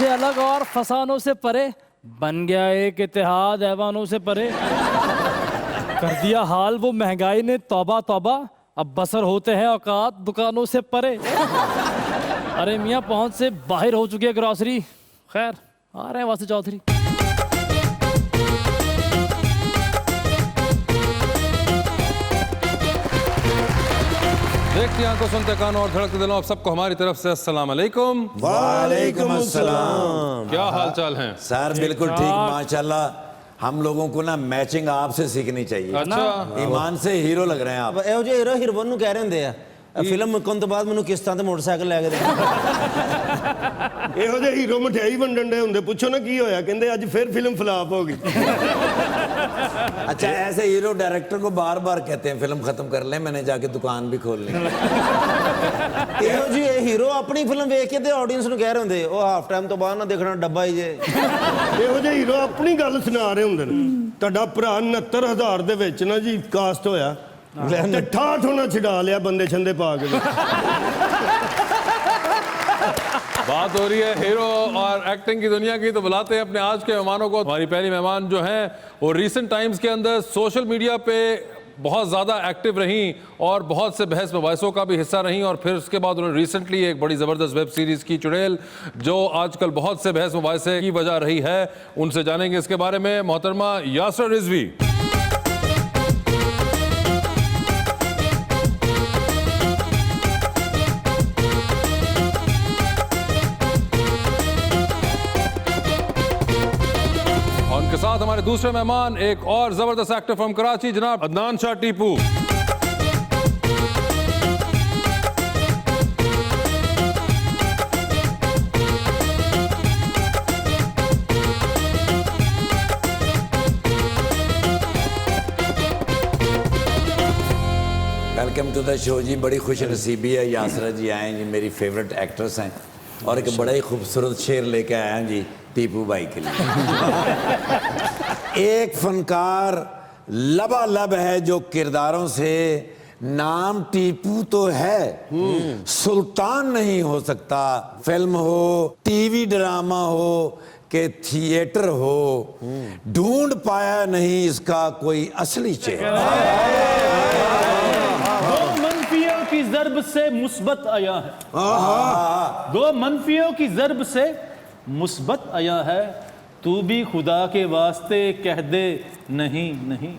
से अलग और फसानों से परे, बन गया एक इत्तेहाद ऐवानों से परे। कर दिया हाल वो महंगाई ने तौबा तौबा, अब बसर होते हैं औकात दुकानों से परे। अरे मियाँ पहुंच से बाहर हो चुकी है ग्रॉसरी। खैर आ रहे हैं वासी चौधरी। देखती आंखों सुनते कानों और धड़कते दिलों, आप सबको हमारी तरफ से अस्सलाम वालेकुम। वालेकुम अस्सलाम। क्या हाल चाल हैं? सर बिल्कुल ठीक माशाल्लाह। हम लोगों को ना मैचिंग आपसे सीखनी चाहिए। अच्छा, ईमान से हीरो लग रहे हैं आप। ਇਹੋ ਜਿਹੇ ਹੀਰੋ ਹੀਰੋਇਨ ਨੂੰ ਕਹਿ ਰਹੇ ਹੁੰਦੇ ਆ ਫਿਲਮ ਮੁੱਕਣ ਤੋਂ ਬਾਅਦ ਮੈਨੂੰ ਕਿਸ਼ਤਾਂ ਤੇ ਮੋਟਰਸਾਈਕਲ ਲੈ ਕੇ ਦੇ। ਇਹੋ ਜਿਹੇ ਹੀਰੋ ਮਠਿਆਈ ਵੰਡਣ ਦੇ ਹੁੰਦੇ, ਪੁੱਛੋ ਨਾ ਕੀ ਹੋਇਆ, ਕਹਿੰਦੇ ਅੱਜ ਫਿਰ ਫਿਲਮ ਫਲਾਪ ਹੋ ਗਈ। अच्छा ऐसे हीरो डायरेक्टर को बार बार कहते हैं फिल्म खत्म कर ले, मैंने जाके दुकान भी खोल ली। ਇਹੋ ਜਿਹੇ ਹੀਰੋ ਆਪਣੀ ਫਿਲਮ ਵੇਖ ਕੇ ਤੇ ਆਡੀਅנס ਨੂੰ ਕਹਿ ਰਹੇ ਹੁੰਦੇ ਉਹ ਹਾਫ ਟਾਈਮ ਤੋਂ ਬਾਅਦ ਨਾ ਦੇਖਣਾ ਡੱਬਾ ਹੀ ਜੇ। ਇਹੋ ਜਿਹੇ ਹੀਰੋ ਆਪਣੀ ਗੱਲ ਸੁਣਾ ਰਹੇ ਹੁੰਦੇ ਨੇ। ਤੁਹਾਡਾ ਭਰਾ 69,000 ਦੇ ਵਿੱਚ ਨਾ ਜੀ ਕਾਸਟ ਹੋਇਆ ਤੇ ਠਾਠ ਹੋਣਾ ਛਡਾ ਲਿਆ ਬੰਦੇ ਛੰਦੇ ਪਾ ਕੇ। बात हो रही है हीरो और एक्टिंग की दुनिया की, तो बुलाते हैं अपने आज के मेहमानों को। हमारी पहली मेहमान जो हैं वो रिसेंट टाइम्स के अंदर सोशल मीडिया पे बहुत ज़्यादा एक्टिव रहीं और बहुत से बहस मुबाहिसों का भी हिस्सा रहीं, और फिर उसके बाद उन्होंने रिसेंटली एक बड़ी ज़बरदस्त वेब सीरीज़ की चुड़ैल, जो आजकल बहुत से बहस मुबाहिसे की वजह रही है। उनसे जानेंगे इसके बारे में। मोहतरमा यासरा रिजवी। उनके साथ हमारे दूसरे मेहमान एक और जबरदस्त एक्टर फ्रॉम कराची, जनाब Adnan Shah Tipu. Welcome to the show जी। बड़ी खुश नसीबी है यासरा जी आए जी, मेरी फेवरेट एक्ट्रेस हैं, और एक बड़ा ही खूबसूरत शेर लेके आया हैं जी टीपू भाई के लिए। एक फनकार लबालब है जो किरदारों से, नाम टीपू तो है सुल्तान नहीं हो सकता। फिल्म हो, टीवी ड्रामा हो के थिएटर हो, ढूंढ पाया नहीं इसका कोई असली चेहरा। दो मनफियों की ज़र्ब से मुस्बत आया है। दो मनफियों की ज़र्ब से मुस्बत आया है, तू भी खुदा के वास्ते कह दे नहीं नहीं।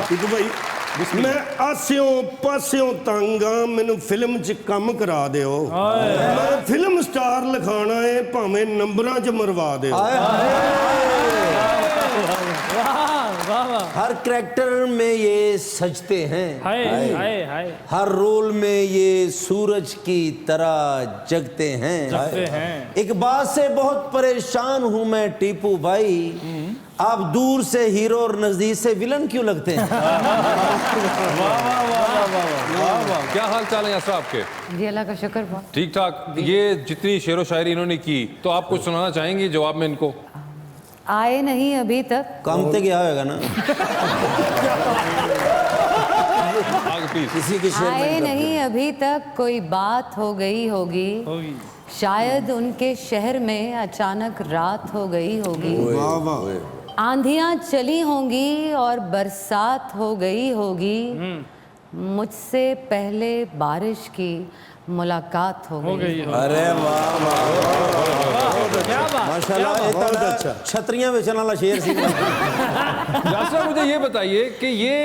टीपू भाई मैं आसियों पासियों तंग हाँ, मैनू फिल्म च काम करा दिओ। मैं फिल्म स्टार लिखाना है, भावें नंबरां च मरवा दिओ। हर कैरेक्टर में ये सजते हैं, हाय हाय हाय हर रोल में ये सूरज की तरह जगते हैं। एक बात से बहुत परेशान हूं मैं टीपू भाई, आप दूर से हीरो और नजदीक से विलन क्यों लगते हैं? क्या हाल चाल है यासरा आपके? जी अल्लाह का शुक्र बहुत ठीक ठाक। ये जितनी शेरो शायरी इन्होंने की, तो आप कुछ सुनाना चाहेंगी जवाब में इनको? आए नहीं अभी तक। काम तो क्या होगा ना। आगे प्लीज। किसी की शेर आए नहीं अभी तक, कोई बात हो गई होगी, शायद उनके शहर में अचानक रात हो गई होगी। आंधियां चली होंगी और बरसात हो गई होगी, मुझसे पहले बारिश की मुलाकात हो गई। अरे वाह माशाल्लाह, बहुत अच्छा। छतरियां बेचने वाला शेर सी। यासरा मुझे ये बताइए कि ये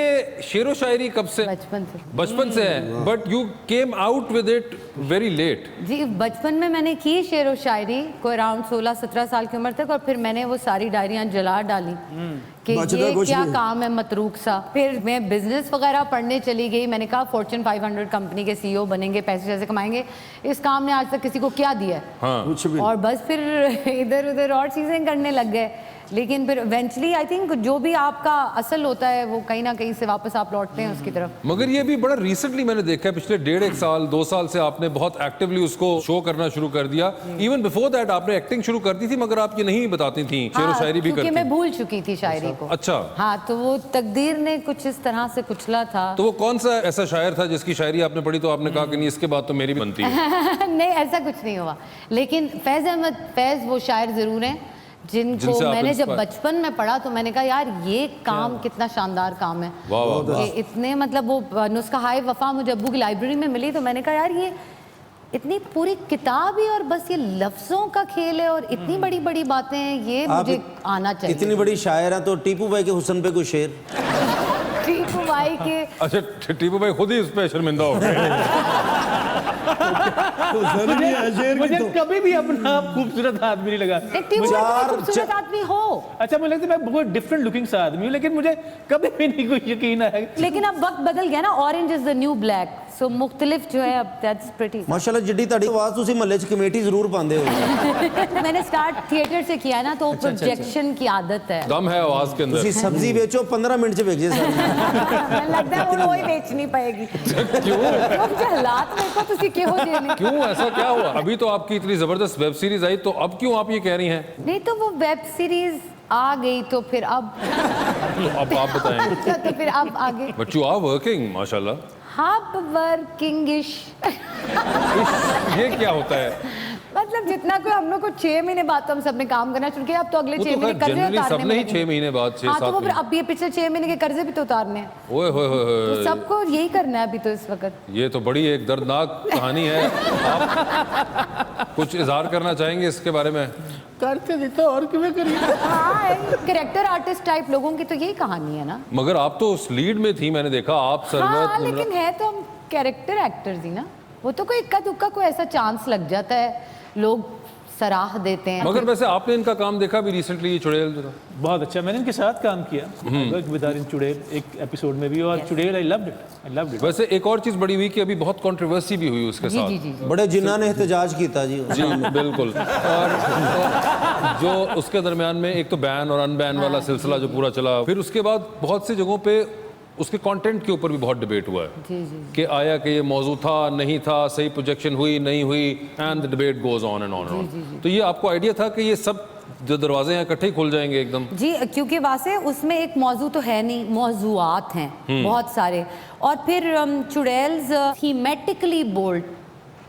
शेरो शायरी कब से? बचपन से। बचपन से है, but you came out with it very late. जी बचपन में मैंने की शेर व शायरी को अराउंड 16-17 साल की उम्र तक, और फिर मैंने वो सारी डायरियां जला डाली कि ये क्या काम है मतरूक सा। फिर मैं बिजनेस वगैरह पढ़ने चली गई। मैंने कहा फॉर्च्यून 500 कंपनी के CEO बनेंगे, पैसे कैसे कमाएंगे, इस काम ने आज तक किसी को क्या दिया है। हाँ। और बस फिर इधर उधर और चीज़ें करने लग गए। लेकिन फिर इवेंचुअली आई थिंक जो भी आपका असल होता है वो कहीं ना कहीं से वापस आप लौटते हैं उसकी तरफ। मगर ये भी बड़ा रिसेंटली मैंने देखा है, पिछले 1.5 साल 2 साल से आपने बहुत एक्टिवली उसको शो करना शुरू कर दिया। इवन बिफोर दैट आपने एक्टिंग शुरू कर दी थी, मगर आप ये नहीं बताती थी, शेर व शायरी भी क्योंकि करती मैं भूल चुकी थी शायरी को। अच्छा। हाँ, तो वो तकदीर ने कुछ इस तरह से कुचला था। तो वो कौन सा ऐसा शायर था जिसकी शायरी आपने पढ़ी तो आपने कहा कि नहीं इसके बाद तो मेरी भी बनती है? नहीं, ऐसा कुछ नहीं हुआ, लेकिन फैज अहमद फैज वो शायर जरूर हैं जिनको मैंने जब बचपन में पढ़ा तो मैंने कहा यार ये काम कितना शानदार काम है। वाह वाह। इतने मतलब वो नुस्खा हाय वफा मुझे अब्बू की लाइब्रेरी में मिली तो मैंने कहा यार ये इतनी पूरी किताब ही और बस ये लफ्जों का खेल है और इतनी बड़ी बड़ी बातें हैं, ये मुझे आना चाहिए। इतनी बड़ी शायर है तो टीपू भाई के हुस्न पे कोई शेर। टीपू भाई के अच्छा, टीपू भाई खुद ही इस पे शर्मिंदा हो गए। मुझे कभी भी अपना आप खूबसूरत आदमी नहीं लगा। टीपू भाई खूबसूरत आदमी हो। अच्छा, मुझे लगता है मैं बहुत डिफरेंट लुकिंग सा आदमी हूँ, लेकिन मुझे कभी भी नहीं कोई यकीन है। लेकिन अब वक्त बदल गया ना, orange is the new black, so मुख्तलिफ जो है अब दैट्स प्रीटी। माशाल्लाह जिड्डी ताड़ी आवाज तुसी महल्ले च कमेटी जरूर पांदे हो। मैंने स्टार्ट थिएटर से किया ना, तो प्रोजेक्शन की आदत है। दम है आवाज के अंदर। तुसी सब्जी बेचो 15 मिनट च बेच जे सारी। ਮੈਨੂੰ लगता है वो ही बेच नहीं पाएगी। क्यों? मुझे हालात देखो तुसी क्यों देने। क्यों ऐसा क्या हुआ? अभी तो आपकी इतनी जबरदस्त वेब सीरीज आई, तो अब क्यों आप ये कह रही हैं? नहीं तो वो वेब सीरीज आ गई तो फिर अब तो अब आप बताएं। तो फिर अब आगे बट यू आर वर्किंग माशाल्लाह। हाफ वर्किंगिश। ये क्या होता है? मतलब जितना कोई हम लोग को 6 महीने बाद तो हम सबने काम करना शुरू किया, अब तो अगले वो 6 तो महीने कर्जे जनरली उतारने सबने ही में 6 महीने बाद 6-7 हाँ, तो वो फिर अब ये पिछले 6 महीने के कर्जे भी तो उतारने हैं। ओए होए होए तो होए। सबको यही करना है अभी तो इस वक्त। ये तो बड़ी एक दर्दनाक कहानी है। आप कुछ इजहार करना चाहेंगे इसके बारे में? करते देता और क्यों करिए। हाँ, कैरेक्टर आर्टिस्ट टाइप लोगों की तो यही कहानी है ना। मगर आप तो उस लीड में थी, मैंने देखा आप हाँ, सरवत लेकिन है तो हम कैरेक्टर एक्टर्स ही ना। वो तो कोई इक्का दुक्का कोई ऐसा चांस लग जाता है, लोग सराह देते हैं। मगर वैसे आपने इनका काम देखा भी रिसेंटली, ये चुड़ैल जो था बहुत अच्छा, मैंने इनके साथ काम किया विद चुड़ैल एक एपिसोड में भी, और चुड़ैल आई लव्ड इट। वैसे एक और चीज बड़ी हुई कि अभी बहुत कंट्रोवर्सी भी हुई उसके साथ। जी। बड़े जिन्ना ने एहतजाज किया जी। जी बिल्कुल। और जो उसके दरमियान में एक तो बैन और अनबैन वाला सिलसिला जो पूरा चला, फिर उसके बाद बहुत सी जगहों पे उसके कंटेंट के ऊपर भी बहुत डिबेट हुआ है कि आया कि ये मौजू था नहीं था, सही प्रोजेक्शन हुई नहीं हुई, and the debate goes on and on. तो ये आपको आइडिया था कि ये सब जो दरवाजे हैं इकट्ठे ही खुल जाएंगे एकदम? जी, क्योंकि वासे उसमें एक मौजू तो है नहीं, मौजूआत हैं बहुत सारे। और फिर चुड़ैल्स थीमेटिकली बोल्ड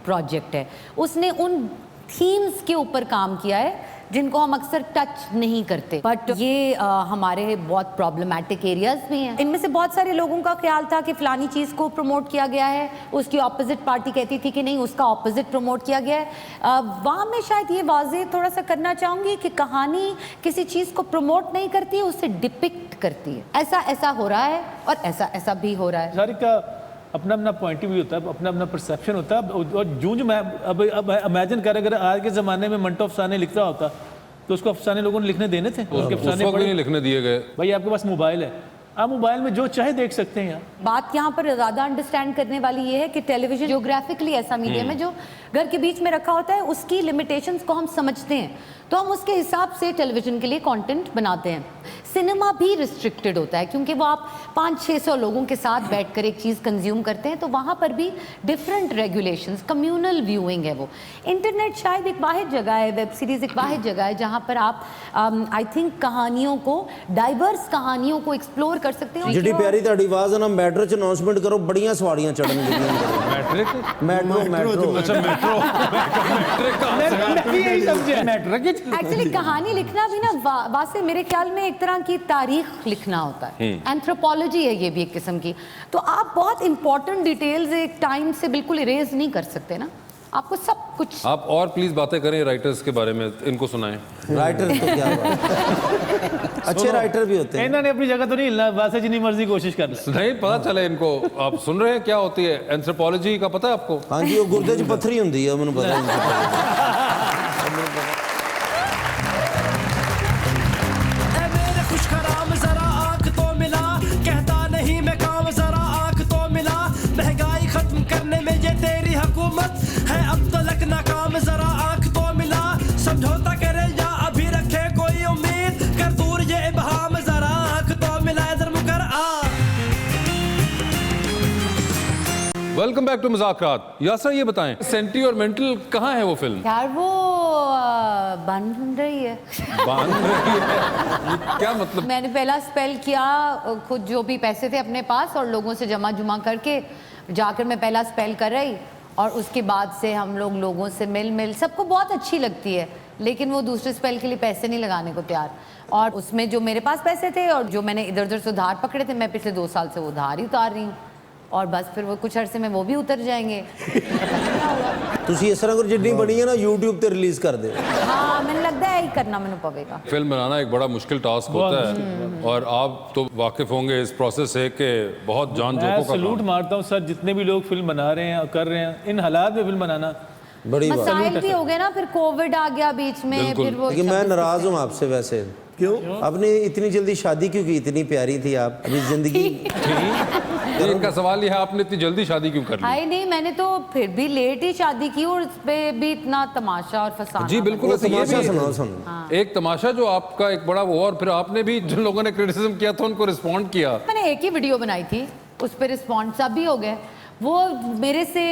प्रोजेक्ट है, उसने उन थीम्स के ऊपर काम किया है जिनको हम अक्सर टच नहीं करते, बट ये हमारे बहुत प्रॉब्लमेटिक एरियाज भी हैं। इनमें से बहुत सारे लोगों का ख्याल था कि फलानी चीज़ को प्रमोट किया गया है, उसकी ऑपोजिट पार्टी कहती थी कि नहीं उसका ऑपोजिट प्रमोट किया गया है। वहाँ मैं शायद ये वाजे थोड़ा सा करना चाहूँगी कि कहानी किसी चीज़ को प्रमोट नहीं करती है, उसे डिपिक्ट करती है। ऐसा हो रहा है और ऐसा भी हो रहा है। सारी का अपना अपना पॉइंट ऑफ व्यू होता है, अपना अपना परसेप्शन होता है। और जूझ मैं अब इमेजिन कर, अगर आज के ज़माने में मंटो अफसाने लिख रहा होता तो उसको अफसाने लोगों ने लिखने देने थे? उसके अफसाने भी नहीं लिखने दिए गए। भाई आपके पास मोबाइल है, आप मोबाइल में जो चाहे देख सकते हैं। यार बात यहाँ पर ज़्यादा अंडरस्टैंड करने वाली ये है कि टेलीविजन जियोग्राफिकली ऐसा मीडियम है जो घर के बीच में रखा होता है, उसकी लिमिटेशंस को हम समझते हैं तो हम उसके हिसाब से टेलीविजन के लिए कंटेंट बनाते हैं। सिनेमा भी रिस्ट्रिक्टेड होता है क्योंकि वो आप 500-600 लोगों के साथ बैठकर एक चीज़ कंज्यूम करते हैं, तो वहाँ पर भी डिफरेंट रेगुलेशंस, कम्युनल व्यूइंग है वो। इंटरनेट शायद एक वाहिद जगह है, वेब सीरीज़ एक वाहिद जगह है जहाँ पर आप आई थिंक कहानियों को, डाइवर्स कहानियों को एक्सप्लोर कर सकते हो। जिड्डी प्यारी ताड़ी आवाज ना मैट्रो च अनाउंसमेंट करो, बड़ियां सवारियां चढ़न मैट्रिक मैट्रो अच्छा मैट्रिक एक्चुअली कहानी लिखना भी ना वासे मेरे ख्याल में एक तरह की तारीख लिखना होता है, एंथ्रोपोलॉजी है ये भी एक किस्म की। तो आप बहुत इंपॉर्टेंट डिटेल्स एक टाइम से बिल्कुल इरेज नहीं कर सकते ना, आपको सब कुछ। आप और प्लीज बातें करें राइटर्स के बारे में, इनको सुनाएं। राइटर तो क्या बात। अच्छे राइटर भी होते हैं। इन्होंने अपनी जगह तो नहीं हिलना, वैसे जितनी मर्जी कोशिश कर ले। नहीं पता चले इनको। आप सुन रहे हैं क्या होती है एंथ्रोपोलॉजी का, पता है आपको? हाँ जी, वो गुर्दे च पत्थरी होंदी है, मैंने पता महंगाई खत्म करने में ये तेरी हुकूमत है, अब तो लगना काम जरा आंख तो मिला, समझौता करे या अभी रखे कोई उम्मीद कर वेलकम बैक टू मुज़ाकरात। यासरा ये बताएं, सेंटिमेंटल कहाँ है वो फिल्म? यार वो बन रही है। बन रही है क्या मतलब? मैंने पहला स्पेल किया, खुद जो भी पैसे थे अपने पास और लोगों से जमा जुमा करके जाकर मैं पहला स्पेल कर रही, और उसके बाद से हम लोगों से मिल सबको बहुत अच्छी लगती है, लेकिन वो दूसरे स्पेल के लिए पैसे नहीं लगाने को तैयार। और उसमें जो मेरे पास पैसे थे और जो मैंने इधर उधर से उधार पकड़े थे, मैं पिछले 2 साल से वो उधार ही उतार रही हूँ, और बस फिर वो कुछ अरसे में वो भी उतर जाएंगे। ਤੁਸੀਂ ਇਸ ਤਰ੍ਹਾਂ ਕਰ ਜਿੰਨੀ ਬਣੀ ਹੈ ਨਾ YouTube ਤੇ ਰਿਲੀਜ਼ ਕਰ ਦਿਓ। हाँ मैंने लगता है यही करना मैंने पवेगा। फिल्म बनाना एक बड़ा मुश्किल टास्क होता है, और आप तो वाकिफ होंगे इस प्रोसेस से कि बहुत जान मैं जोखों का सलूट काम। मारता हूँ सर, जितने भी लोग फिल्म बना रहे हैं और कर रहे हैं, इन हालात में फिल्म बनाना बड़ी बात। मसाइल भी हो गए ना, फिर कोविड आ गया बीच में, बिल्कुल। फिर वो लेकिन मैं नाराज हूँ आपसे वैसे। क्यों? आपने इतनी जल्दी शादी क्यों की? इतनी प्यारी थी आप, अभी जिंदगी। ये इनका सवाल ये है, आपने इतनी जल्दी शादी क्यों कर ली? हाय नहीं, मैंने तो फिर भी लेट ही शादी की, और उस पे भी इतना तमाशा और फसाना। जी बिल्कुल, वो ऐसे ये तमाशा भी सुनाओ सुनो। एक तमाशा जो आपका एक बड़ा वो, और फिर आपने भी जिन लोगों ने क्रिटिसिज्म किया था उनको रिस्पॉन्ड किया। मैंने एक ही वीडियो बनाई थी, उस पर रिस्पॉन्स सब भी हो गए। वो मेरे से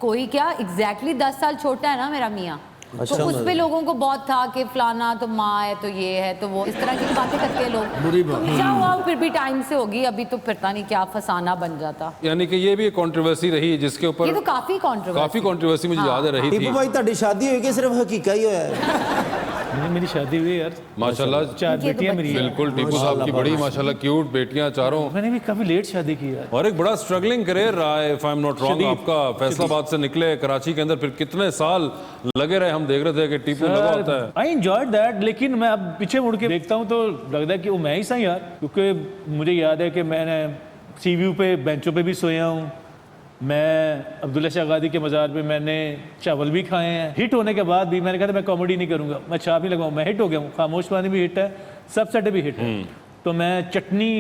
कोई क्या एग्जैक्टली 10 साल छोटा है ना मेरा मियाँ, अच्छा, तो उस पे लोगों को बहुत था कि फलाना तो माँ है तो ये है तो वो, इस तरह की बातें करते हैं लोग। बुरी बात। तो क्या हुआ, फिर भी टाइम से होगी, अभी तो पता नहीं क्या फसाना बन जाता। यानी कि ये भी एक कंट्रोवर्सी रही जिसके ये ऊपर तो काफी कंट्रोवर्सी मुझे याद रही थी। टीपू भाई ਤੁਹਾਡੀ शादी हुई कि सिर्फ हकीका ही होया है? मेरी शादी हुई है यार, माशाल्लाह। 4 ये तो बेटियां मेरी हैं। बिल्कुल, टीपू साहब की बड़ी माशाल्लाह क्यूट बेटियां चारों, मैंने भी काफी लेट शादी की यार। और एक बड़ा स्ट्रगलिंग करियर रहा है if I am not wrong. आपका फैसलाबाद से निकले कराची के अंदर, फिर कितने साल लगे रहे? हम देख रहे थे कि टीपू लगा होता है। आई एंजॉयड दैट, लेकिन मैं अब पीछे मुड़ के देखता हूँ तो लगता है कि वो मैं ही सही यार, क्योंकि मुझे याद है कि मैंने सीव्यू पे बेंचों पे भी सोया हूँ, मैं अब्दुल्ला शाह गादी के मज़ार पे मैंने चावल भी खाए हैं। हिट होने के बाद भी मैंने कहा था मैं कॉमेडी नहीं करूँगा, मैं छाप नहीं लगाऊँ, मैं हिट हो गया हूँ। खामोश पानी भी हिट है, सब सेट भी हिट है, तो मैं चटनी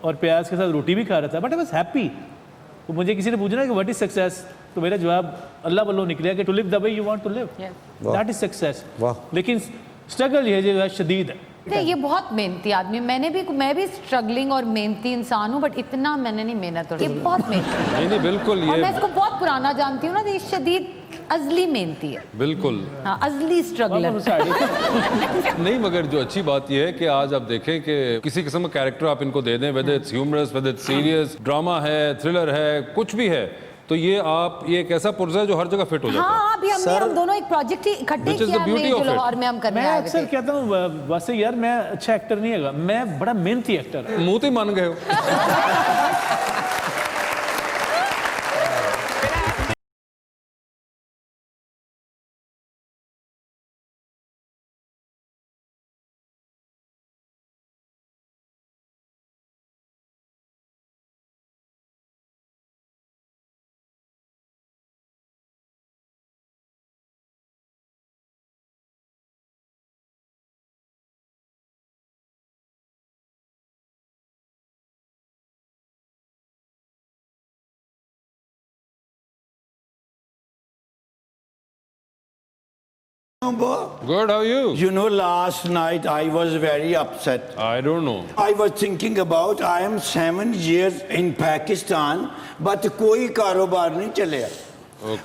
और प्याज के साथ रोटी भी खा रहा था, बट आई वाज हैप्पी। तो मुझे किसी ने पूछा ना कि व्हाट इज सक्सेस, तो मेरा जवाब अल्लाह बल्लो निकला कि to live the way you want to live, that is success. लेकिन स्ट्रगल ये जो है शदीद है। नहीं, ये बहुत मेहनती आदमी, मैं भी स्ट्रगलिंग और मेहनती इंसान हूँ, बट इतना मैंने नहीं मेहनत और ये बहुत मेहनती नहीं बिल्कुल, है, और मैं ये इसको बहुत पुराना जानती हूँ ना, तो ये शदीद अजली मेहनती है। बिल्कुल हाँ, अजली स्ट्रगलर। नहीं, मगर जो अच्छी बात यह है कि आज आप देखें कि किसी किस्म का कैरेक्टर आप इनको दे दें, whether it's humorous, whether it's serious, drama है, थ्रिलर है, कुछ भी है, तो ये आप ये एक ऐसा पुर्जा है जो हर जगह फिट हो जाता है। हाँ, अभी हम दोनों एक प्रोजेक्ट ही इकट्ठे Which is the किया हमने, beauty जो of it. लाहौर में हम करने मैं आए अक्सर थे। कहता हूँ वैसे यार मैं अच्छा एक्टर नहीं है, मैं बड़ा मेहनती एक्टर है। मुंह तो मान गए हो। Good, how are you? You know, last night I was very upset. I don't know. I was thinking about I am 7 years in Pakistan, but कोई कारोबार नहीं चलिया.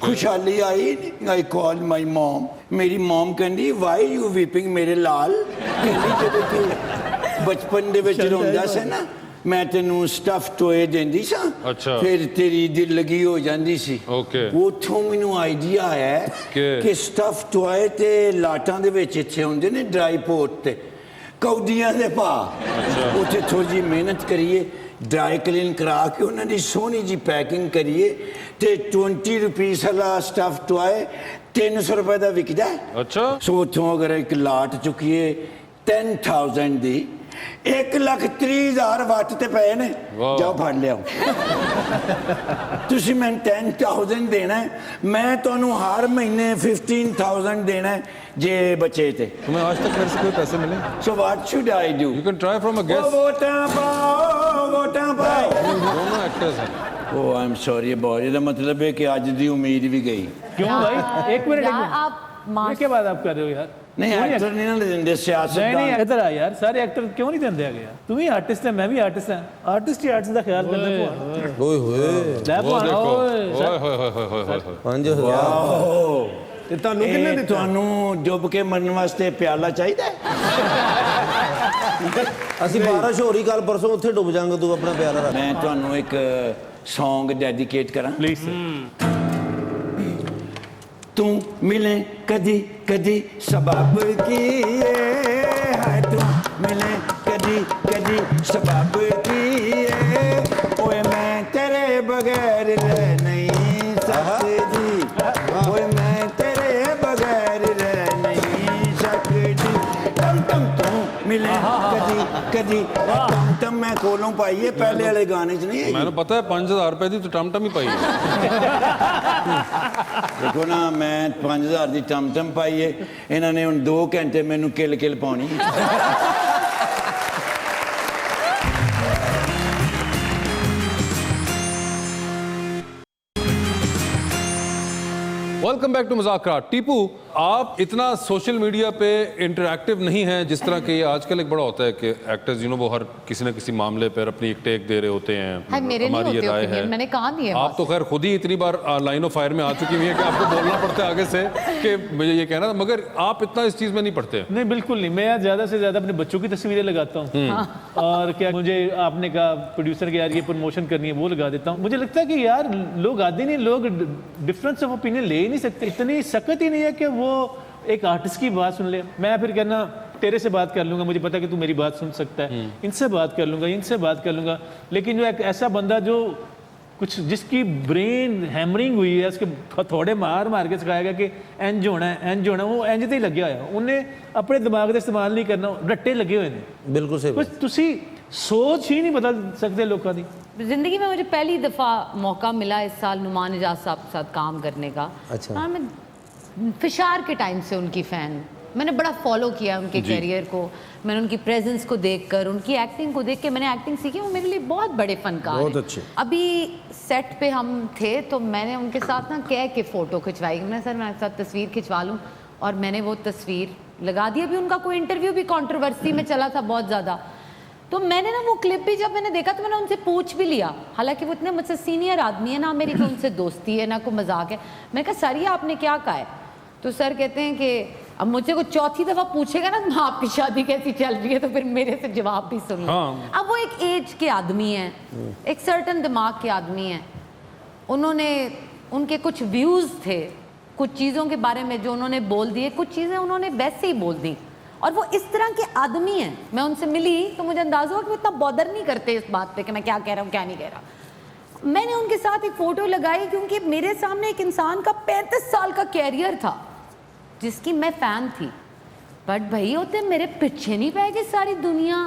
खुशहाली आई नहीं. I called my mom. मेरी mom कहती why you weeping ਮੇਰੇ ਲਾਲ? कहती ਜਦੋਂ ਤੂੰ ਬਚਪਨ ਦੇ ਵਿੱਚ ਰੋਂਦਾ ਸੀ ਨਾ, ਮੈਂ ਤੈਨੂੰ ਸਟਫ ਟੋਏ ਦਿੰਦੀ ਸਾਂ, ਅੱਛਾ। ਫਿਰ ਤੇਰੀ ਦਿਲ ਲੱਗੀ ਹੋ ਜਾਂਦੀ ਸੀ. Okay. ਉੱਥੋਂ ਮੈਨੂੰ ਆਈਡੀਆ ਆਇਆ ਕਿ- ਕਿ ਸਟਫ ਟੋਏ ਤੇ ਲਾਟਾਂ ਦੇ ਵਿੱਚ ਇੱਥੇ ਹੁੰਦੇ ਨੇ ਡਰਾਈ ਪੋਰਟ ਤੇ ਕੌਡੀਆਂ ਦੇ ਭਾਅ, ਉੱਥੇ ਥੋੜੀ ਜਿਹੀ ਮਿਹਨਤ ਕਰੀਏ, ਡਰਾਈ ਕਲੀਨ ਕਰਾ ਕੇ ਉਹਨਾਂ ਦੀ ਸੋਹਣੀ ਜੀ ਪੈਕਿੰਗ ਕਰੀਏ ਤੇ 20 ਰੁਪੀਸ ਵਾਲਾ ਸਟਫ ਟੋਏ 300 ਰੁਪਏ ਦਾ ਵਿਕਦਾ ਹੈ। अच्छा, ਸੋ ਉੱਥੋਂ ਅਗਰ ਇੱਕ ਲਾਟ ਚੁੱਕੀਏ 10,000 ਦੀ 1,30,000 ਵੱਟ ਤੇ ਪਏ ਨੇ, ਵਾਹ। ਜਾਓ ਫੜ ਲਿਆਓ। ਤੁਸੀਂ ਮੈਨੂੰ 10,000 ਦੇਣਾ ਹੈ, ਮੈਂ ਤੁਹਾਨੂੰ ਹਰ ਮਹੀਨੇ 15,000 ਦੇਣਾ ਹੈ ਜੇ ਬਚੇ ਤੇ। तुम्हें आज तक मेरे से कोई पैसे मिले? So what should I do? You can try from a guest. ਵੋਟਾਂ ਪਾਓ, ਵੋਟਾਂ ਪਾਓ। दोनों एक्टर्स हैं। ਉਹ ਆਮ ਸੌਰੀ ਅਬਾਊਟ, ਇਹਦਾ ਮਤਲਬ ਹੈ ਕਿ ਅੱਜ ਦੀ ਉਮੀਦ ਵੀ ਗਈ। क्यों भाई? एक मिनट यार आप ये क्या बात आप कर रहे हो यार? नहीं क्यों एक्टर नहीं ना देंगे नहीं सियासतदान इधर आ यार, सारे एक्टर क्यों नहीं देंगे आगे यार? तुम ही आर्टिस्ट है, मैं भी आर्टिस्ट है, आर्टिस्ट ही आर्टिस्ट का ख्याल करते हैं। ओए होए वो देखो ओए होए होए होए होए होए। 5000 ਤੇ ਤੁਹਾਨੂੰ ਕਿੰਨੇ ਦਿੱਤਾ? ਤੁਹਾਨੂੰ ਡੁੱਬ ਕੇ ਮਰਨ ਵਾਸਤੇ ਪਿਆਲਾ ਚਾਹੀਦਾ ਹੈ? ਅਸੀਂ ਬਾਰਿਸ਼ ਹੋ ਰਹੀ ਕੱਲ ਪਰਸੋਂ ਉੱਥੇ ਡੁੱਬ ਜਾਾਂਗੇ, ਤੂੰ ਆਪਣਾ ਪਿਆਰਾ ਰੱਖ। ਮੈਂ ਤੁਹਾਨੂੰ ਇੱਕ Song ਡੈਡੀਕੇਟ ਕਰਾਂ। Please sir. तू मिले कदी कदी सबब की है, तू मिले कदी कदी सबब की है, ओए मैं तेरे बगैर रह नहीं सकती, ओए मैं तेरे बगैर रह नहीं सकती, टम टम तू मिले कदी कदी टम टम मैं कोलों पाई है, पहले वाले गाने च नहीं है। मैंने पता है 5000 रुपए दी तो टम ही पाई है। देखो ना मैं 5000 ਦੀ ਟਮਟਮ ਪਾਈ ਏ, ਇਹਨਾਂ ਨੇ ਹੁਣ 2 ਘੰਟੇ ਮੈਨੂੰ ਕਿਲ ਕਿਲ ਪਾਉਣੀ। वेलकम बैक टू मजाकरा। टीपू, आप इतना सोशल मीडिया पे इंटरैक्टिव नहीं हैं जिस तरह के ये आजकल एक बड़ा होता है कि एक्टर्स वो हर किसी न किसी मामले पर अपनी एक टेक दे रहे होते हैं। हाय, मेरे नहीं हमारी ये होते राय है, opinion, मैंने कहा नहीं है आप तो खैर खुद ही इतनी बार लाइन ऑफ फायर में आ चुकी हुई है कि आपको बोलना पड़ता है आगे से कि मुझे ये कहना था, मगर आप इतना इस चीज में नहीं पढ़ते। नहीं बिल्कुल नहीं, मैं यार ज्यादा से ज्यादा अपने बच्चों की तस्वीरें लगाता हूँ, और क्या मुझे आपने कहा प्रोड्यूसर के यार ये प्रमोशन करनी है वो लगा देता हूँ। मुझे लगता है कि यार लोग आते नहीं, लोग डिफरेंस ऑफ ओपिनियन ले ही नहीं सकते, इतनी सकत ही नहीं है कि वो एक आर्टिस्ट की बात सुन ले। मैं फिर कहना तेरे से बात कर लूंगा, मुझे पता है कि तू मेरी बात सुन सकता है, इनसे बात कर लूंगा, इनसे बात कर लूंगा, लेकिन जो एक ऐसा बंदा जो कुछ जिसकी ब्रेन हैमरिंग हुई है, उसके हथौड़े मार मार के सिखाया गया कि इंज होना है इंज होना, वो इंज ते ही लगे होया, उन्हें अपने दिमाग का इस्तेमाल नहीं करना, रट्टे लगे हुए ने। बिल्कुल सही कुछ तुसी सोच ही नहीं बदल सकते लोगों की। जिंदगी में मुझे पहली दफ़ा मौका मिला इस साल नुमान इजाज साहब के साथ काम करने का। अच्छा। हाँ, मैं फिशार के टाइम से उनकी फ़ैन, मैंने बड़ा फॉलो किया उनके कैरियर को, मैंने उनकी प्रेजेंस को देखकर, उनकी एक्टिंग को देख के मैंने एक्टिंग सीखी। वो मेरे लिए बहुत बड़े फनकार हैं। बहुत अच्छे। अभी सेट पे हम थे तो मैंने उनके साथ ना कह के फ़ोटो खिंचवाई, मैंने सर मैं आपके साथ तस्वीर खिंचवा लूँ, और मैंने वो तस्वीर लगा दी। अभी उनका कोई इंटरव्यू भी कंट्रोवर्सी में चला था बहुत ज़्यादा, तो मैंने ना वो क्लिप भी जब मैंने देखा तो मैंने उनसे पूछ भी लिया, हालांकि वो इतने मुझसे सीनियर आदमी है ना, मेरी तो उनसे दोस्ती है ना कोई मजाक है। मैंने कहा सर ये आपने क्या कहा है? तो सर कहते हैं कि अब मुझे को चौथी दफ़ा पूछेगा ना आपकी शादी कैसी चल रही है तो फिर मेरे से जवाब भी सुन लो। अब वो एक एज के आदमी हैं, एक सर्टन दिमाग के आदमी हैं, उन्होंने उनके कुछ व्यूज़ थे कुछ चीज़ों के बारे में जो उन्होंने बोल दिए, कुछ चीज़ें उन्होंने वैसे ही बोल दी, और वो इस तरह के आदमी हैं। मैं उनसे मिली तो मुझे अंदाज़ा हुआ कि वो इतना बॉदर नहीं करते इस बात पे कि मैं क्या कह रहा हूँ क्या नहीं कह रहा। मैंने उनके साथ एक फ़ोटो लगाई क्योंकि मेरे सामने एक इंसान का 35 साल का कैरियर था जिसकी मैं फ़ैन थी, बट भाई होते मेरे पीछे नहीं पै गई सारी दुनिया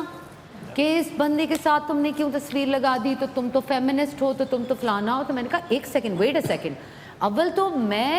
कि इस बंदे के साथ तुमने क्यों तस्वीर लगा दी, तो तुम तो फेमिनिस्ट हो, तो तुम तो फलाना हो। तो मैंने कहा एक सेकेंड, वेट अ सेकेंड, अव्वल तो मैं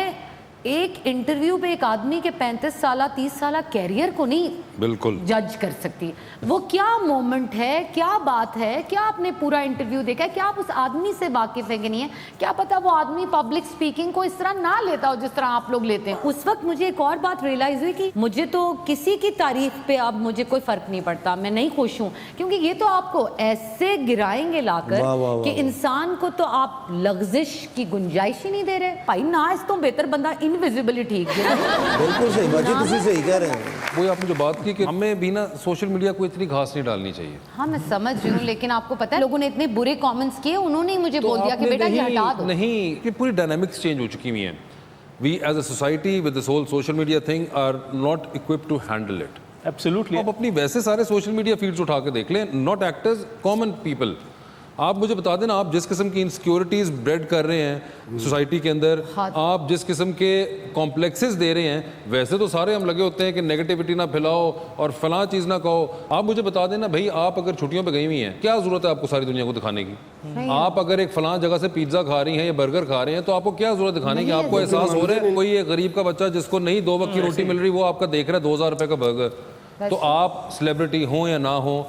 एक इंटरव्यू पे एक आदमी के 35 साल 30 साल कैरियर को नहीं बिल्कुल जज कर सकती। वो क्या मोमेंट है, क्या बात है, क्या आपने पूरा इंटरव्यू देखा है, क्या आप उस आदमी से वाकिफ है कि नहीं है, क्या पता वो आदमी पब्लिक स्पीकिंग को इस तरह ना लेता हो जिस तरह आप लोग लेते हैं। उस वक्त मुझे एक और बात रियलाइज हुई कि मुझे तो किसी की तारीफ पे अब मुझे कोई फर्क नहीं पड़ता, मैं नहीं खुश हूँ, क्योंकि ये तो आपको ऐसे गिराएंगे लाकर कि इंसान को तो आप लग्जिश की गुंजाइश ही नहीं दे रहे। भाई ना इस तो बेहतर बंदा इनविजिबल ही ठीक है। बिल्कुल सही बात है, तुसी सही कह रहे हैं। वो आपने जो बात की कि हमें भी ना सोशल मीडिया को इतनी घास नहीं डालनी चाहिए। हाँ मैं समझ रही हूँ, लेकिन आपको पता है लोगों ने इतने बुरे कमेंट्स किए, उन्होंने ही मुझे बोल दिया कि बेटा ये हटा दो। नहीं, कि पूरी डायनामिक्स चेंज हो चुकी हुई हैं। We as a society with this whole social media thing are not equipped to handle it. Absolutely. आप अपनी वैसे सारे सोशल मीडिया फीड्स उठा के देख लें, नॉट एक्टर्स, कॉमन पीपल। आप मुझे बता देना, आप जिस किस्म की इनसिक्योरिटीज ब्रेड कर रहे हैं सोसाइटी के अंदर, आप जिस किस्म के कॉम्प्लेक्सेस दे रहे हैं, वैसे तो सारे हम लगे होते हैं कि नेगेटिविटी ना फैलाओ और फलां चीज़ ना कहो। आप मुझे बता देना भाई, आप अगर छुट्टियों पे गई हुई हैं, क्या ज़रूरत है आपको सारी दुनिया को दिखाने की? आप अगर एक फलां जगह से पिज्ज़ा खा रही हैं या बर्गर खा रहे हैं, तो आपको क्या ज़रूरत दिखाने की? आपको एहसास हो रहा है कोई एक गरीब का बच्चा जिसको नहीं 2 वक्त की रोटी मिल रही, वो आपका देख रहा है 2000 रुपये का बर्गर। तो आप सेलिब्रिटी हो या ना हो,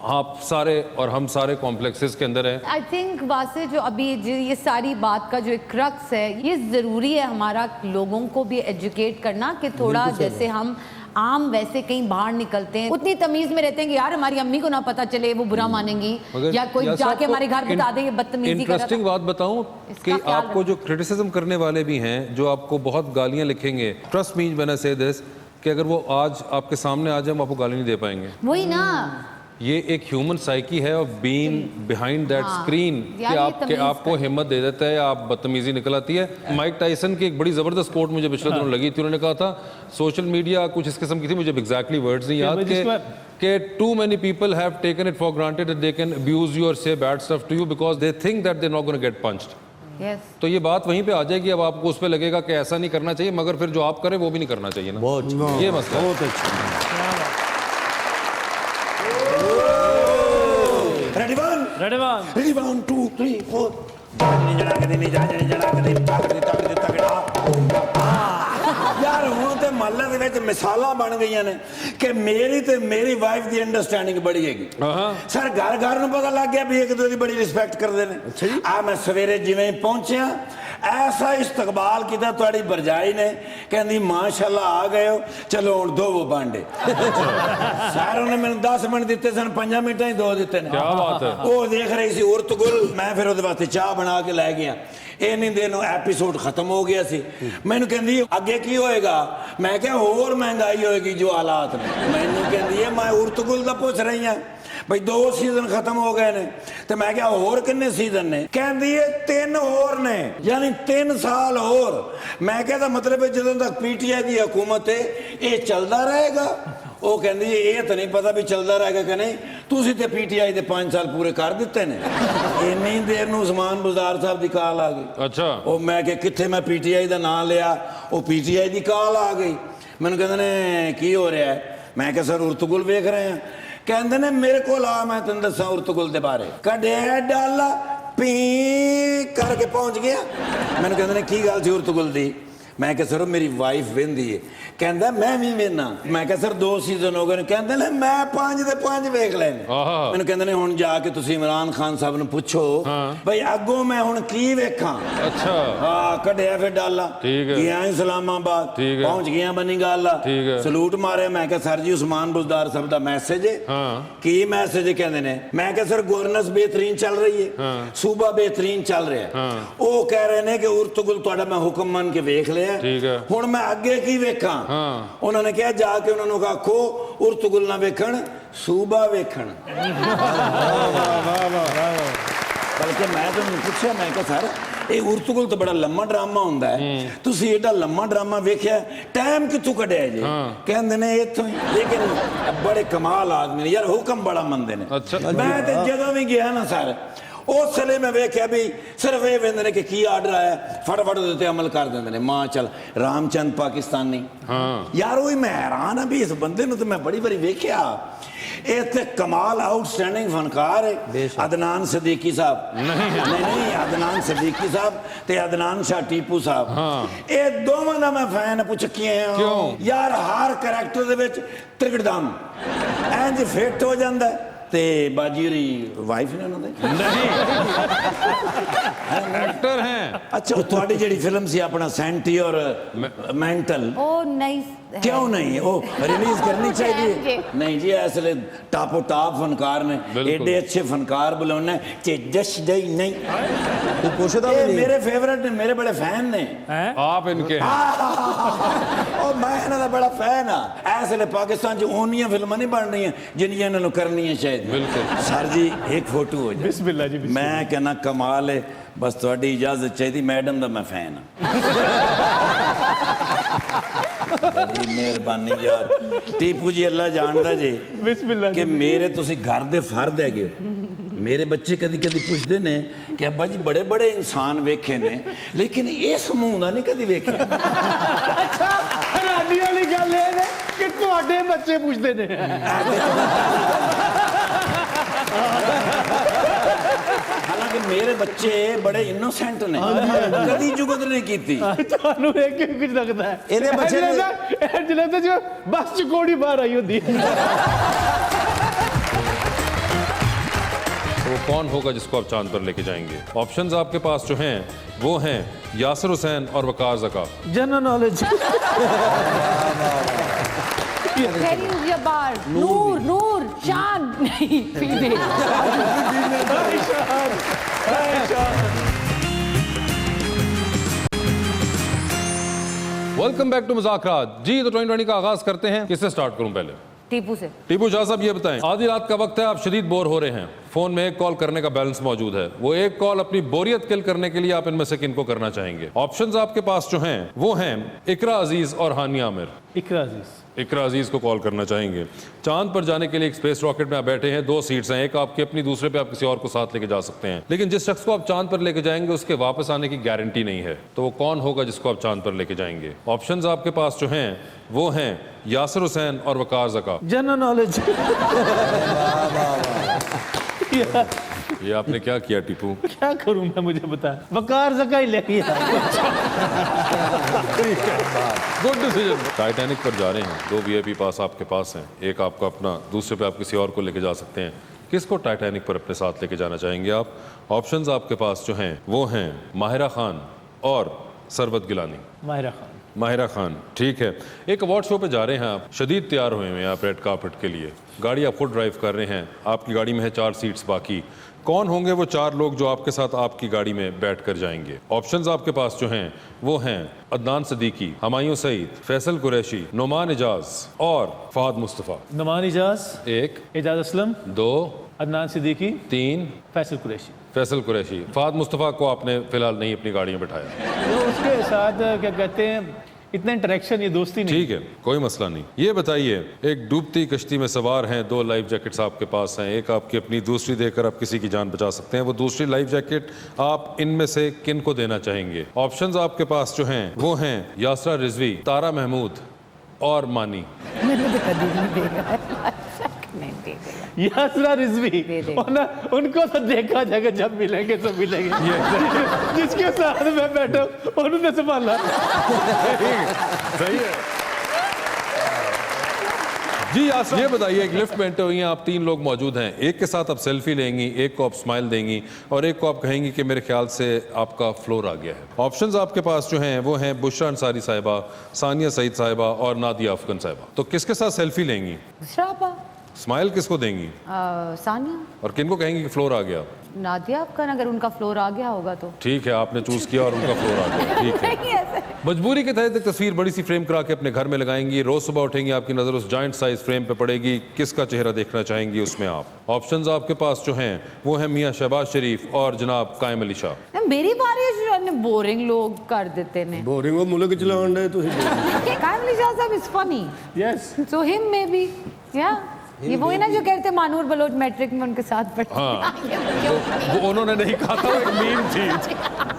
आप सारे और हम सारे कॉम्प्लेक्सेस के अंदर हैं। आई थिंक वासे जो अभी ये सारी बात का जो एक क्रक्स है, ये ज़रूरी है हमारा लोगों को भी एजुकेट करना कि थोड़ा जैसे हम आम वैसे कहीं बाहर निकलते हैं उतनी तमीज में रहते हैं कि यार हमारी अम्मी को ना पता चले वो बुरा मानेंगी, या कोई जाके हमारे घर बता दे ये बदतमीजी कर रहा था। इंटरेस्टिंग बात बताऊं कि आपको जो क्रिटिसिज्म करने वाले भी हैं, जो आपको बहुत गालियां लिखेंगे, ट्रस्ट मी व्हेन आई से दिस, कि अगर वो आज आपके सामने आ जाए, हम आपको गाली नहीं दे पाएंगे। वही ना, ये एक ह्यूमन साइकी है of being behind that screen, कि आपको हिम्मत दे देता है, आप बदतमीजी निकल आती है। माइक टाइसन की एक बड़ी जबरदस्त कोट मुझे पिछले दिनों लगी थी, उन्होंने कहा था सोशल मीडिया कुछ इस किस्म की थी, मुझे एग्जैक्टली वर्ड्स नहीं याद, कि too many people have taken it for granted that they can abuse you or say bad stuff to you because they think that they not gonna get punched. तो ये बात वहीं पे आ जाएगी, अब आपको उस पे लगेगा कि ऐसा नहीं करना चाहिए, मगर फिर जो आप करें वो भी नहीं करना चाहिए ना। बहुत ये मसला है। बहुत अच्छा। Ready, 1, 2, 3, 4. यार ਹੁਣ ਤੇ ਮਹੱਲੇ ਦੇ ਵਿੱਚ ਮਿਸਾਲਾਂ ਬਣ ਗਈਆਂ ਨੇ ਕਿ ਮੇਰੀ ਤੇ ਮੇਰੀ ਵਾਈਫ ਦੀ ਅੰਡਰਸਟੈਂਡਿੰਗ ਬੜੀ ਹੈਗੀ। ਸਰ ਘਰ ਘਰ ਨੂੰ ਪਤਾ ਲੱਗ ਗਿਆ ਵੀ ਇੱਕ ਦੂਜੇ ਦੀ ਬੜੀ ਰਿਸਪੈਕਟ ਕਰਦੇ ਨੇ। ਆ ਮੈਂ ਸਵੇਰੇ ਜਿਵੇਂ ਪਹੁੰਚਿਆ ਐਸਾ ਇਸਤਕਬਾਲ ਕੀਤਾ ਤੁਹਾਡੀ ਭਰਜਾਈ ਨੇ, ਕਹਿੰਦੀ ਮਾਸ਼ਾਅੱਲਾ ਆ ਗਏ ਹੋ, ਚਲੋ ਹੁਣ ਧੋਵੋ ਭਾਂਡੇ। ਸਰ ਉਹਨੇ ਮੈਨੂੰ 10 ਮਿੰਟ ਦਿੱਤੇ ਸਨ, 5 ਮਿੰਟਾਂ ਹੀ ਧੋ ਦਿੱਤੇ ਨੇ। ਕੀ ਬਾਤ ਹੈ। ਉਹ ਦੇਖ ਰਹੀ ਸੀ ਉਰਤਗੁਲ, ਮੈਂ ਫਿਰ ਉਹਦੇ ਵਾਸਤੇ ਚਾਹ ਬਣਾ ਕੇ ਲੈ ਗਿਆ। ਇੰਨੀ ਦੇਰ ਨੂੰ ਐਪੀਸੋਡ ਖਤਮ ਹੋ ਗਿਆ ਸੀ। ਮੈਨੂੰ ਕਹਿੰਦੀ ਅੱਗੇ ਕੀ ਹੋਏਗਾ? ਮੈਂ ਕਿਹਾ ਹੋਰ ਮਹਿੰਗਾਈ ਹੋਏਗੀ ਜੋ ਹਾਲਾਤ ਨੇ। ਮੈਨੂੰ ਕਹਿੰਦੀ ਹੈ ਮੈਂ ਉਰਤਗੁਲ ਦਾ ਪੁੱਛ ਰਹੀ ਹਾਂ ਬਈ 2 ਸੀਜ਼ਨ ਖਤਮ ਹੋ ਗਏ ਨੇ, ਤੇ ਮੈਂ ਕਿਹਾ ਹੋਰ ਕਿੰਨੇ ਸੀਜ਼ਨ ਨੇ? ਕਹਿੰਦੀ ਹੈ 3 ਹੋਰ ਨੇ, ਯਾਨੀ 3 ਸਾਲ ਹੋਰ। ਮੈਂ ਕਿਹਾ ਦਾ ਮਤਲਬ ਹੈ ਜਦੋਂ ਤੱਕ ਪੀਟੀਆਈ ਦੀ ਹਕੂਮਤ ਹੈ ਇਹ ਚੱਲਦਾ ਰਹੇਗਾ? ਉਹ ਕਹਿੰਦੀ ਇਹ ਤਾਂ ਨਹੀਂ ਪਤਾ ਵੀ ਚੱਲਦਾ ਰਹੇਗਾ ਕਿ ਨਹੀਂ, ਤੁਸੀਂ ਤੇ ਪੀਟੀਆਈ ਦੇ 5 ਸਾਲ ਪੂਰੇ ਕਰ ਦਿੱਤੇ ਨੇ। ਇੰਨੀ ਦੇਰ ਨੂੰ ਉਸਮਾਨ ਬੁਜ਼ਾਰ ਸਾਹਿਬ ਦੀ ਕਾਲ ਆ ਗਈ। ਅੱਛਾ। ਉਹ ਮੈਂ ਕਿ ਕਿੱਥੇ, ਮੈਂ ਪੀਟੀਆਈ ਦਾ ਨਾਂ ਲਿਆ, ਉਹ ਪੀਟੀਆਈ ਦੀ ਕਾਲ ਆ ਗਈ। ਮੈਨੂੰ ਕਹਿੰਦੇ ਨੇ ਕੀ ਹੋ ਰਿਹਾ? ਮੈਂ ਕਿਹਾ ਸਰ ਉਰਤਗੁਲ ਵੇਖ ਰਹੇ ਹਾਂ। ਕਹਿੰਦੇ ਨੇ ਮੇਰੇ ਕੋਲ ਆ, ਮੈਂ ਤੈਨੂੰ ਦੱਸਾਂ ਉਰਤਗੁਲ ਦੇ ਬਾਰੇ। ਕੱਢਿਆ ਡਾਲਾ ਪੀ ਕਰਕੇ ਪਹੁੰਚ ਗਿਆ। ਮੈਨੂੰ ਕਹਿੰਦੇ ਨੇ ਕੀ ਗੱਲ ਸੀ ਉਰਤਗੁਲ ਦੀ? ਮੈਂ ਕਿਹਾ ਸਰ ਮੇਰੀ ਵਾਈਫ ਵੇਂਦੀ ਹੈ। ਕਹਿੰਦਾ ਮੈਂ ਵੀ ਵੇਨਾ। ਮੈਂ ਕਿਹਾ ਸਰ 2 ਸੀਜ਼ਨ ਹੋ ਗਏ ਨੇ। ਕਹਿੰਦੇ ਨੇ ਮੈਂ 5 ਦੇ 5 ਵੇਖ ਲਏ ਨੇ। ਮੈਨੂੰ ਕਹਿੰਦੇ ਨੇ ਹੁਣ ਜਾ ਕੇ ਤੁਸੀਂ ਇਮਰਾਨ ਖਾਨ ਸਾਹਿਬ ਨੂੰ ਪੁੱਛੋ ਬਈ ਅੱਗੋਂ ਮੈਂ ਹੁਣ ਕੀ ਵੇਖਾਂ। ਅੱਛਾ। ਹਾਂ, ਕੱਢਿਆ ਫਿਰ ਡਾਲਾ, ਗਿਆ ਇਸਲਾਮਾਬਾਦ, ਪਹੁੰਚ ਗਿਆ ਬਨੀਗਾਲਾ, ਸਲੂਟ ਮਾਰਿਆ। ਮੈਂ ਕਿਹਾ ਸਰ ਜੀ ਉਸਮਾਨ ਬੁਜ਼ਦਾਰ ਸਾਹਿਬ ਦਾ ਮੈਸੇਜ ਹੈ। ਕੀ ਮੈਸੇਜ? ਕਹਿੰਦੇ ਨੇ। ਮੈਂ ਕਿਹਾ ਸਰ ਗਵਰਨੈਂਸ ਬਿਹਤਰੀਨ ਚੱਲ ਰਹੀ ਹੈ, ਸੂਬਾ ਬਿਹਤਰੀਨ ਚੱਲ ਰਿਹਾ। ਉਹ ਕਹਿ ਰਹੇ ਨੇ ਕਿ ਉਰਤਗੁਲ ਤੁਹਾਡਾ ਮੈਂ ਹੁਕਮ ਮੰਨ ਕੇ ਵੇਖ ਲਿਆ, ਹੁਣ ਮੈਂ ਅੱਗੇ ਕੀ ਵੇਖਾਂ? ਉਹਨਾਂ ਨੇ ਕਿਹਾ ਜਾ ਕੇ ਉਹਨਾਂ ਨੂੰ ਆਖੋ ਉਰਤਗੁਲ ਨਾ ਵੇਖਣ, ਸੂਬਾ ਵੇਖਣ। ਬਲਕਿ ਮੈਂ ਤੁਹਾਨੂੰ ਪੁੱਛਿਆ, ਮੈਂ ਕਿਹਾ ਸਰ ਇਹ ਉਰਤਗੁਲ ਤਾਂ ਬੜਾ ਲੰਮਾ ਡਰਾਮਾ ਹੁੰਦਾ ਹੈ, ਤੁਸੀਂ ਏਡਾ ਲੰਮਾ ਡਰਾਮਾ ਵੇਖਿਆ, ਟਾਈਮ ਕਿੱਥੋਂ ਕੱਢਿਆ ਜੀ? ਕਹਿੰਦੇ ਨੇ ਇੱਥੋਂ ਹੀ। ਲੇਕਿਨ ਬੜੇ ਕਮਾਲ ਆਦਮੀ ਨੇ ਯਾਰ, ਹੁਕਮ ਬੜਾ ਮੰਨਦੇ ਨੇ। ਮੈਂ ਤੇ ਜਦੋਂ ਵੀ ਗਿਆ ਨਾ ਸਰ, ਉਸ ਵੇਲੇ ਮੈਂ ਵੇਖਿਆ ਵੀ ਸਿਰਫ ਇਹ ਵੇਂਦੇ ਨੇ ਕਿ ਕੀ ਆਰਡਰ ਆਇਆ, ਫਟਾਫਟ ਉਹਦੇ ਤੇ ਅਮਲ ਕਰ ਦਿੰਦੇ ਨੇ। ਮਾਂ ਚੱਲ ਰਾਮਚੰਦ ਪਾਕਿਸਤਾਨੀ। ਯਾਰ ਉਹੀ ਮੈਂ ਹੈਰਾਨ ਆ ਵੀ ਇਸ ਬੰਦੇ ਨੂੰ ਤੇ ਮੈਂ ਬੜੀ ਵਾਰੀ ਵੇਖਿਆ। ਇਹ ਤੇ ਕਮਾਲ ਆਊਟਸਟੈਂਡਿੰਗ ਫਨਕਾਰ ਹੈ। ਅਦਨਾਨ ਸਦੀਕੀ ਸਾਹਿਬ, ਨਹੀਂ ਅਦਨਾਨ ਸਦੀਕੀ ਸਾਹਿਬ ਤੇ ਅਦਨਾਨ ਸ਼ਾਹ ਟੀਪੂ ਸਾਹਿਬ, ਇਹ ਦੋਵਾਂ ਦਾ ਮੈਂ ਫੈਨ। ਪੁੱਛ ਕਿਉਂ? ਯਾਰ ਹਰ ਕਰੈਕਟਰ ਦੇ ਵਿੱਚ ਤ੍ਰਿਗੜਦਮ ਇੰਜ ਫਿੱਟ ਹੋ ਜਾਂਦਾ। ਤੇ ਬਾਜੀ ਹੋਰੀ ਵਾਈਫ ਨੇ ਉਹਨਾਂ ਦੇ ਨਹੀਂ ਐਕਟਰ ਹੈ। ਅੱਛਾ, ਤੁਹਾਡੀ ਜਿਹੜੀ ਫਿਲਮ ਸੀ ਆਪਣਾ ਸੈਂਟੀ ਔਰ ਮੈਂਟਲ, ਉਹ ਨਹੀਂ ਕਿਉਂ ਨਹੀਂ ਉਹ ਰਿਲੀਜ਼ ਕਰਨੀ ਚਾਹੀਦੀ? ਨਹੀਂ ਜੀ, ਇਸ ਲਈ ਟਾਪੋ ਟਾਪ ਫਨਕਾਰ ਨੇ, ਏਡੇ ਅੱਛੇ ਫਨਕਾਰ ਬੁਲਾਉਣਾ ਤੇ ਜਸ਼ਦੇ ਹੀ ਨਹੀਂ। ਤੂੰ ਪੁੱਛਦਾ ਇਹ ਮੇਰੇ ਫੇਵਰਿਟ ਨੇ, ਮੇਰੇ ਬੜੇ ਫੈਨ ਨੇ। ਆਪ ਇਨਕੇ ਉਹ ਮੈਂ ਇਹਨਾਂ ਦਾ ਬੜਾ ਫੈਨ ਆ। ਇਸ ਲਈ ਪਾਕਿਸਤਾਨ 'ਚ ਓਨੀਆਂ ਫਿਲਮਾਂ ਨਹੀਂ ਬਣ ਰਹੀਆਂ ਜਿੰਨੀਆਂ ਇਹਨਾਂ ਨੂੰ ਕਰਨੀਆਂ ਚਾਹੀਦੀਆਂ। ਬਿਲਕੁਲ ਸਰ ਜੀ ਇੱਕ ਫੋਟੋ ਹੋ ਜਾਏ। बिस्मिल्लाह जी, बिस्मिल्लाह। ਮੈਂ ਕਹਿੰਦਾ ਕਮਾਲ ਹੈ। ਬਸ ਤੁਹਾਡੀ ਇਜਾਜ਼ਤ ਚਾਹੀਦੀ, ਮੈਡਮ ਦਾ ਮੈਂ ਫੈਨ ਹਾਂ। ਬੜੀ ਮਿਹਰਬਾਨੀ ਯਾਰ। ਟੀਪੂ ਜੀ ਅੱਲਾ ਜਾਣਦਾ ਜੇ बिस्मिल्लाह ਕਿ ਮੇਰੇ ਤੁਸੀਂ ਘਰ ਦੇ ਫਰਦ ਹੈਗੇ ਹੋ। ਮੇਰੇ ਬੱਚੇ ਕਦੀ ਕਦੀ ਪੁੱਛਦੇ ਨੇ ਕਿ ਅੱਬਾ ਜੀ ਬੜੇ ਬੜੇ ਇਨਸਾਨ ਵੇਖੇ ਨੇ, ਲੇਕਿਨ ਇਸ ਮੂੰਹ ਦਾ ਨਹੀਂ ਕਦੀ ਵੇਖਿਆ। ਅੱਛਾ, ਹੈਰਾਨੀ ਵਾਲੀ ਗੱਲ ਇਹ ਨੇ ਕਿ ਤੁਹਾਡੇ ਬੱਚੇ ਪੁੱਛਦੇ ਨੇ। ਹਾਲਾਂਕਿ ਮੇਰੇ ਬੱਚੇ ਬੜੇ ਇਨੋਸੈਂਟ ਨੇ, ਕਦੀ ਜੁਗਤ ਨਹੀਂ ਕੀਤੀ। ਤੁਹਾਨੂੰ ਇਹ ਕਿਉਂ ਕੁਝ ਲੱਗਦਾ ਹੈ? ਇਹਦੇ ਬੱਚੇ ਜਲੰਧਰ ਜਿਵੇਂ ਬੱਸ ਚ ਕੋੜੀ ਬਾਹਰ ਆਈ ਹੁੰਦੀ ਹੈ। तो वो कौन होगा जिसको आप चांद पर लेके जाएंगे? ऑप्शंस आपके पास जो हैं वो हैं यासिर हुसैन और वकार ज़का। General knowledge. करीम जब्बार, नूर नूर चांद नहीं female. Welcome back to Muzakraat. जी तो 2020 का आगाज करते हैं। किससे स्टार्ट करूं पहले? टीपू से। टीपू शाह साहब ये बताएं, आधी रात का वक्त है, आप शदीद बोर हो रहे हैं, फोन में एक कॉल करने का बैलेंस मौजूद है, वो एक कॉल अपनी बोरियत किल करने के लिए आप इनमें से किनको करना चाहेंगे? ऑप्शंस आपके पास जो हैं वो हैं इकरा अजीज और हानिया आमिर। इकरा अजीज। इकरा अजीज को कॉल करना चाहेंगे। चांद पर जाने के लिए एक स्पेस रॉकेट में आप बैठे हैं, 2 सीट्स हैं, एक आपकी अपनी, दूसरे पे आप किसी और को साथ लेके जा सकते हैं, लेकिन जिस शख्स को आप चांद पर लेके जाएंगे उसके वापस आने की गारंटी नहीं है, तो वो कौन होगा जिसको आप चांद पर लेके जाएंगे? ऑप्शंस आपके पास जो हैं वो हैं यासिर हुसैन और वकार ज़का। General knowledge. ये आपने क्या किया टीपू? क्या करूं मैं, मुझे बता। वकार ज़का ही लेके गुड डिसीजन। टाइटैनिक पर जा रहे हैं, 2 VIP पास आपके पास हैं, एक आपका अपना, दूसरे पे आप किसी और को लेके जा सकते हैं। किसको टाइटैनिक पर अपने साथ लेके जाना चाहेंगे आप? ऑप्शंस आपके पास जो हैं वो हैं माहिरा खान और सरवत गिलानी। माहिरा खान। माहिरा खान, ठीक है। एक अवार्ड शो पे जा रहे हैं आप, शदीद तैयार हुए हैं आप रेड कार्पेट के लिए, गाड़ी आप खुद ड्राइव कर रहे हैं, आपकी गाड़ी में है 4 सीट्स बाकी, कौन होंगे वो 4 लोग जो आपके साथ आपकी गाड़ी में बैठ कर जाएंगे? ऑप्शंस आपके पास जो हैं वो हैं अदनान सिद्दीकी, हुमायूं सईद, फैसल कुरैशी, नोमान इजाज और फहद मुस्तफ़ा। नोमान इजाज 1, एजाज असलम 2, अदनान सिद्दीकी 3, फैसल कुरैशी। फैसल कुरैशी। फहद मुस्तफ़ा को आपने फिलहाल नहीं अपनी गाड़ी में बैठाया, तो उसके साथ क्या कहते हैं, इतना इंटरेक्शन, ये दोस्ती नहीं। ठीक है, कोई मसला नहीं। ये बताइए, एक डूबती कश्ती में सवार हैं, 2 लाइफ जैकेट्स आपके पास हैं, एक आपकी अपनी, दूसरी देकर आप किसी की जान बचा सकते हैं, वो दूसरी लाइफ जैकेट आप इनमें से किन को देना चाहेंगे? ऑप्शंस आपके पास जो हैं वो हैं यासरा रिजवी, तारा महमूद और मानी। मैंने तो कभी नहीं देखा, नहीं देखा। यासरा रिजवी, और ना उनको तो देखा जाएगा, जब मिलेंगे तो मिलेंगे। जिसके साथ मैं बैठा उन्होंने संभाला। सही है जी। यासरा, ये बताइए, एक लिफ्ट में एंटर हुई हैं आप, 3 लोग मौजूद हैं, एक के साथ आप सेल्फी लेंगी, एक को आप स्माइल देंगी और एक को आप कहेंगी कि मेरे ख्याल से आपका फ्लोर आ गया है। ऑप्शंस आपके पास जो हैं वो हैं बुशरा अंसारी साहिबा, सानिया सईद साहिबा और नादिया अफगन साहिबा। तो किसके साथ सेल्फी लेंगी? श्रापा। स्माइल किसको देंगी? सानिया। और किनको कहेंगी कि फ्लोर आ गया? नादिया अफगन, अगर उनका फ्लोर आ गया होगा तो ठीक है, आपने चूज किया और उनका फ्लोर आ गया, ठीक है। मजबूरी के तहत एक तस्वीर बड़ी सी फ्रेम करा के अपने घर में लगाएंगी, रोज सुबह उठेंगी, आपकी नजर उस जॉइंट साइज फ्रेम पे पड़ेगी, किसका चेहरा देखना चाहेंगी उसमें आप? ऑप्शंस आपके पास जो हैं वो है मियां शहबाज शरीफ और जनाब कायम अली शाह। मेरी बारी बोरिंग लोग कर देते ने। बोरिंग वो मुल्क चलान दे तुसी। कायम अली शाह साहब is funny. Yes. Saw him may be, या ये वही ना जो कहते मानूर बलोच मैट्रिक में उनके साथ पढ़ते। हाँ, वो उन्होंने नहीं कहा था, वो एक मीम थी।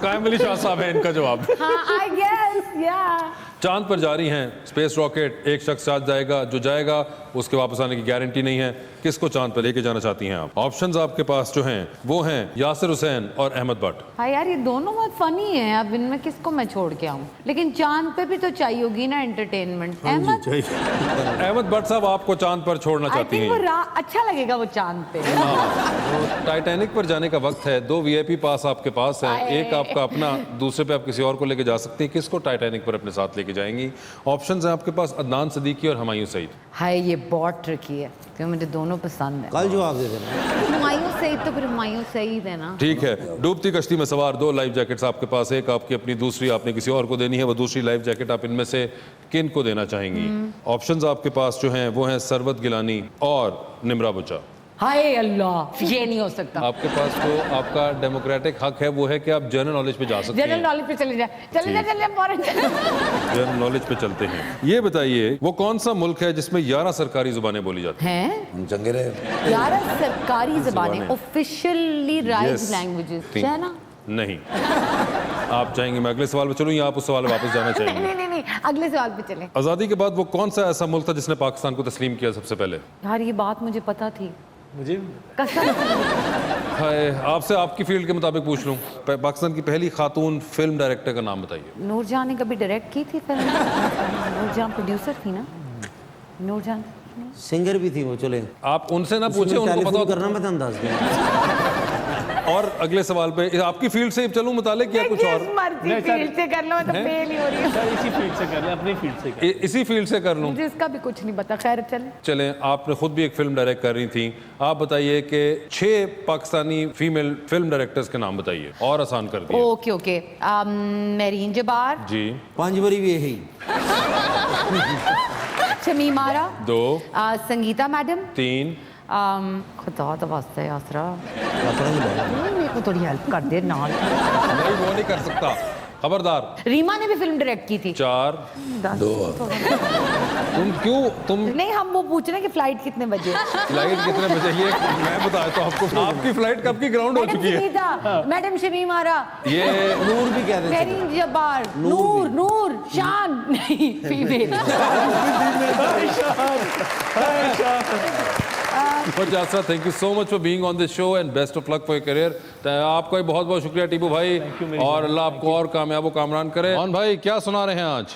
कायम अली शाह साहब है इनका जवाब। हाँ, I guess, yeah. चांद पर जा रही हैं, स्पेस रॉकेट, एक शख्स साथ जाएगा, जो जाएगा उसके वापस आने की गारंटी नहीं है, किसको चांद पर लेके जाना चाहती हैं आप? ऑप्शंस आपके पास जो हैं वो हैं यासिर हुसैन और अहमद भट्ट। हाँ यार, ये दोनों बहुत फनी हैं, अब इनमें किसको मैं छोड़ के आऊँ? लेकिन चांद पे भी तो चाहिए होगी ना एंटरटेनमेंट। अहमद भट्ट साहब आपको चांद पर छोड़ना चाहती हैं? अच्छा लगेगा वो चांद पे। टाइटैनिक पर जाने का वक्त है, 2 VIP पास आपके पास है, एक आपका अपना, दूसरे पे आप किसी और को लेके जा सकते हैं, किसको टाइटैनिक पर अपने साथ लेके जाएंगी? ऑप्शंस हैं आपके पास अदनान सिद्दीकी और हुमायूं सईद। हाय, ये बहुत ट्रिकी है क्योंकि मुझे दोनों पसंद है। कल जवाब दे देना। हुमायूं सईद तो फिर हुमायूं सईद है ना। ठीक है, डूबती कश्ती में सवार, 2 लाइफ जैकेट्स आपके पास, एक आपकी अपनी, दूसरी आपने किसी और को देनी है, वो दूसरी लाइफ जैकेट आप इनमें से किन को देना चाहेंगी? ऑप्शंस आपके पास जो हैं वो हैं सरवत गिलानी और निमरा बुचा। हाय अल्लाह, ये नहीं हो सकता। आपके पास तो आपका डेमोक्रेटिक हक है, वो है कि आप जनरल नॉलेज पे जा सकते हैं। जनरल नॉलेज पे चले जाए, जनरल नॉलेज पे चलते हैं। ये बताइए, वो कौन सा मुल्क है जिसमें 11 सरकारी जुबानें बोली जाती हैं? चंगे रहे। 11 सरकारी जुबानें, ऑफिशियली राइज लैंग्वेजेस है ना? नहीं। आप चाहेंगे मैं अगले सवाल पे चलूं या आप उस सवाल पे वापस जाना चाहेंगे? नहीं, अगले सवाल पे चलें। आज़ादी के बाद वो कौन सा ऐसा मुल्क था जिसने पाकिस्तान को तस्लीम किया सबसे पहले? यार ये बात मुझे पता थी, मुझे कसम। हाय, आपसे आपकी फील्ड के मुताबिक पूछ लूं, पाकिस्तान की पहली खातून फिल्म डायरेक्टर का नाम बताइए। नूरजहां ने कभी डायरेक्ट की थी फिल्म? नूरजहां प्रोड्यूसर थी ना? नूरजहां सिंगर भी थी वो, चले आप उनसे ना पूछे, उनको टेलीफोन पता करना, मैं तो अंदाज दूं। और अगले सवाल पे आपकी फील्ड से चलूं मुतालिक या कुछ और? मर्जी फील्ड से कर लो, तो फेल ही हो रही है। सर इसी फील्ड से कर ले, अपनी फील्ड से कर। इसी फील्ड से कर लूं? मुझे इसका भी कुछ नहीं पता, खैर चल। चलें, आपने खुद भी एक फिल्म डायरेक्ट कर रही थी, आप बताइए कि 6 पाकिस्तानी फीमेल फिल्म डायरेक्टर्स के नाम बताइए, और आसान कर दिए। ओके ओके, मेरीन जबार, जी। 5 बरी भी यही। शमीम आरा, 2, संगीता मैडम, 3, खुदा तो वास्ता है आसरा, मेरे को थोड़ी हेल्प कर दे ना। नहीं वो नहीं कर सकता, खबरदार। रीमा ने भी फिल्म डायरेक्ट की थी। 4, 2 तुम नहीं, हम वो पूछ रहे हैं कि फ्लाइट कितने बजे। फ्लाइट कितने बजे, ये मैं बताया तो आपको। आपकी फ्लाइट कब की ग्राउंड हो चुकी है? मैडम शमीम आरा, ये नूर भी कह देते हैं। मेरीन जबार, नूर शान, नहीं female. Jasra, thank you so much for being on this show and best of luck for your career. आपका भी बहुत बहुत शुक्रिया टीपू भाई, और अल्लाह आपको और कामयाब व कामरान करे। कौन भाई क्या सुना रहे हैं आज?